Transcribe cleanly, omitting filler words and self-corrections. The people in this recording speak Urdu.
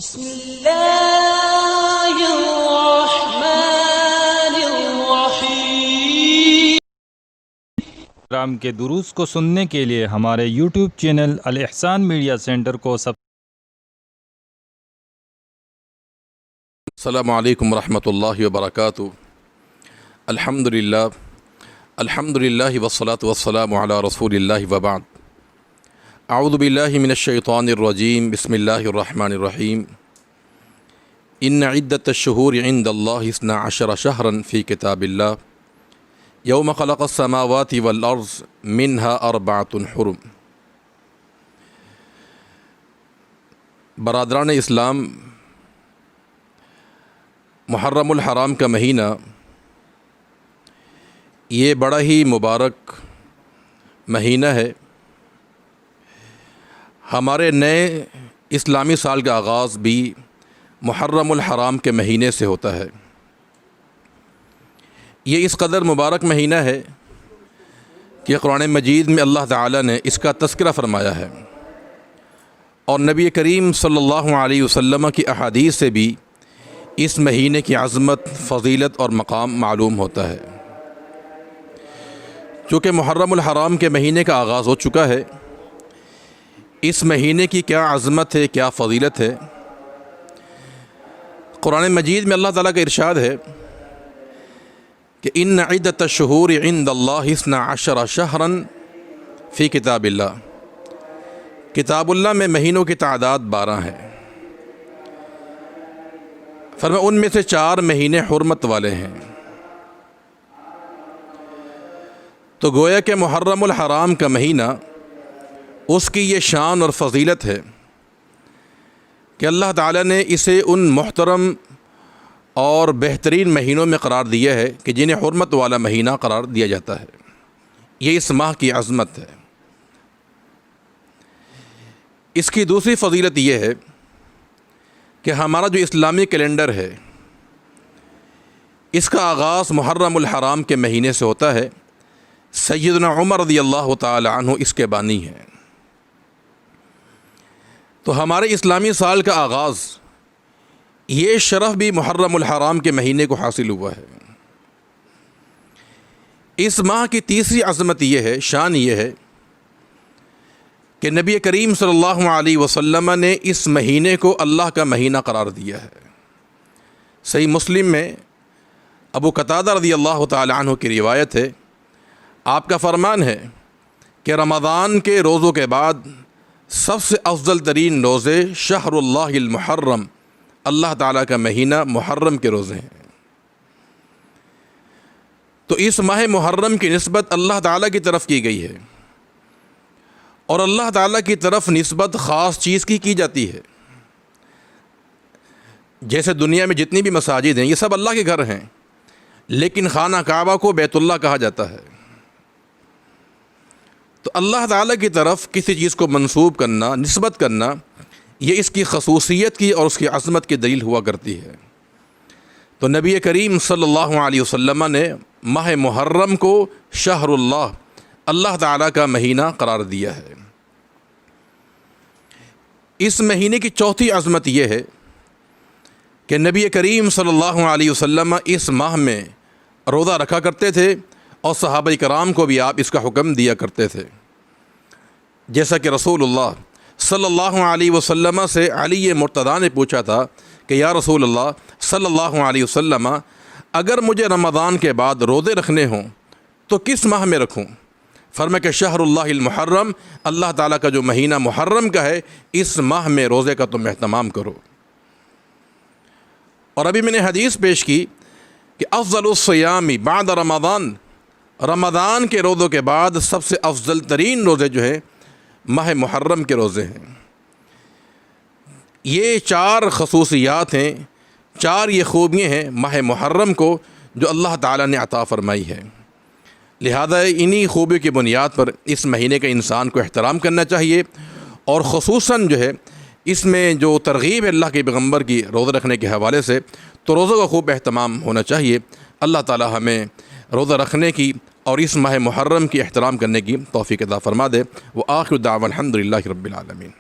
بسم اللہ الرحمن الرحیم۔ پروگرام کے دروس کو سننے کے لیے ہمارے یوٹیوب چینل الاحسان میڈیا سینٹر کو السلام علیکم ورحمۃ اللہ وبرکاتہ۔ الحمدللہ والصلاة والسلام علی رسول اللہ وبعد۔ اعوذ باللہ من الشیطان الرجیم، بسم اللہ الرحمن الرحیم۔ ان عدۃ الشہور عند اللہ 12 شہرا فی کتاب اللہ یوم خلق السماوات والارض منها 4 حرم۔ برادران اسلام، محرم الحرام کا مہینہ یہ بڑا ہی مبارک مہینہ ہے۔ ہمارے نئے اسلامی سال کا آغاز بھی محرم الحرام کے مہینے سے ہوتا ہے۔ یہ اس قدر مبارک مہینہ ہے کہ قرآن مجید میں اللہ تعالیٰ نے اس کا تذکرہ فرمایا ہے، اور نبی کریم صلی اللہ علیہ وسلم کی احادیث سے بھی اس مہینے کی عظمت، فضیلت اور مقام معلوم ہوتا ہے۔ چونکہ محرم الحرام کے مہینے کا آغاز ہو چکا ہے، اس مہینے کی کیا عظمت ہے، کیا فضیلت ہے۔ قرآن مجید میں اللہ تعالیٰ کا ارشاد ہے کہ ان عدۃ الشہور عند اللہ 12 شہرا فی کتاب اللہ۔ کتاب اللہ میں مہینوں کی تعداد 12 ہے۔ فرمایا ان میں سے 4 مہینے حرمت والے ہیں۔ تو گویا کہ محرم الحرام کا مہینہ، اس کی یہ شان اور فضیلت ہے کہ اللہ تعالیٰ نے اسے ان محترم اور بہترین مہینوں میں قرار دیا ہے کہ جنہیں حرمت والا مہینہ قرار دیا جاتا ہے۔ یہ اس ماہ کی عظمت ہے۔ اس کی دوسری فضیلت یہ ہے کہ ہمارا جو اسلامی کیلنڈر ہے، اس کا آغاز محرم الحرام کے مہینے سے ہوتا ہے۔ سیدنا عمر رضی اللہ تعالی عنہ اس کے بانی ہیں۔ تو ہمارے اسلامی سال کا آغاز، یہ شرف بھی محرم الحرام کے مہینے کو حاصل ہوا ہے۔ اس ماہ کی تیسری عظمت یہ ہے، شان یہ ہے کہ نبی کریم صلی اللہ علیہ وسلم نے اس مہینے کو اللہ کا مہینہ قرار دیا ہے۔ صحیح مسلم میں ابو قتادہ رضی اللہ تعالی عنہ کی روایت ہے، آپ کا فرمان ہے کہ رمضان کے روزوں کے بعد سب سے افضل ترین روزے شہر اللہ المحرم، اللہ تعالیٰ کا مہینہ محرم کے روزے ہیں۔ تو اس ماہ محرم کی نسبت اللہ تعالیٰ کی طرف کی گئی ہے، اور اللہ تعالیٰ کی طرف نسبت خاص چیز کی جاتی ہے۔ جیسے دنیا میں جتنی بھی مساجد ہیں، یہ سب اللہ کے گھر ہیں، لیکن خانہ کعبہ کو بیت اللہ کہا جاتا ہے۔ تو اللہ تعالیٰ کی طرف کسی چیز کو منسوب کرنا، نسبت کرنا، یہ اس کی خصوصیت کی اور اس کی عظمت کی دلیل ہوا کرتی ہے۔ تو نبی کریم صلی اللہ علیہ وسلم نے ماہ محرم کو شہر اللہ، اللہ تعالیٰ کا مہینہ قرار دیا ہے۔ اس مہینے کی چوتھی عظمت یہ ہے کہ نبی کریم صلی اللہ علیہ وسلم اس ماہ میں روزہ رکھا کرتے تھے، اور صحابہ کرام کو بھی آپ اس کا حکم دیا کرتے تھے۔ جیسا کہ رسول اللہ صلی اللہ علیہ وسلم سے علی مرتضیٰ نے پوچھا تھا کہ یا رسول اللہ صلی اللہ علیہ وسلم، اگر مجھے رمضان کے بعد روزے رکھنے ہوں تو کس ماہ میں رکھوں؟ فرمایا کہ شہر اللہ المحرم، اللہ تعالیٰ کا جو مہینہ محرم کا ہے، اس ماہ میں روزے کا تم اہتمام کرو۔ اور ابھی میں نے حدیث پیش کی کہ افضل الصیام بعد رمضان، رمضان کے روزوں کے بعد سب سے افضل ترین روزے جو ہیں ماہ محرم کے روزے ہیں۔ یہ 4 خصوصیات ہیں، 4 یہ خوبیاں ہیں ماہ محرم کو جو اللہ تعالیٰ نے عطا فرمائی ہے۔ لہذا انہی خوبیوں کی بنیاد پر اس مہینے کا انسان کو احترام کرنا چاہیے، اور خصوصاً جو ہے اس میں جو ترغیب ہے اللہ کے پیغمبر کی روزہ رکھنے کے حوالے سے، تو روزوں کا خوب اہتمام ہونا چاہیے۔ اللہ تعالیٰ ہمیں روزہ رکھنے کی اور اس ماہ محرم کی احترام کرنے کی توفیق عطا فرما دے۔ وآخر دعوانا الحمدللہ رب العالمین۔